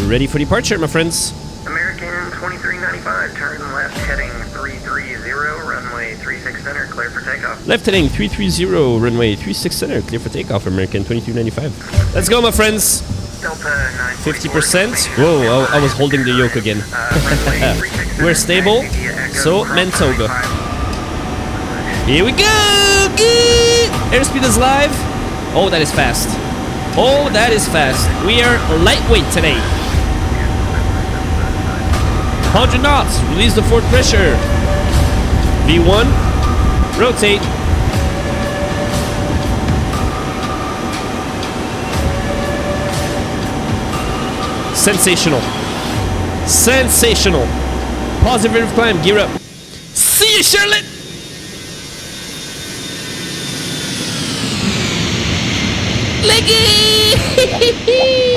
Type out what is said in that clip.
Ready for departure, my friends. American 2395, turn left heading 330, runway 36 center, clear for takeoff. Left heading 330, runway 36 center, clear for takeoff, American 2295. Let's go, my friends. Delta 50%. Whoa, I was holding the yoke again. We're stable, so Mantoga. Here we go! Airspeed is live. Oh, that is fast. Oh, that is fast. We are lightweight today. 100 knots. Release the forward pressure. V1. Rotate. Sensational. Sensational. Positive rate of climb. Gear up. See you, Charlotte. Leggy!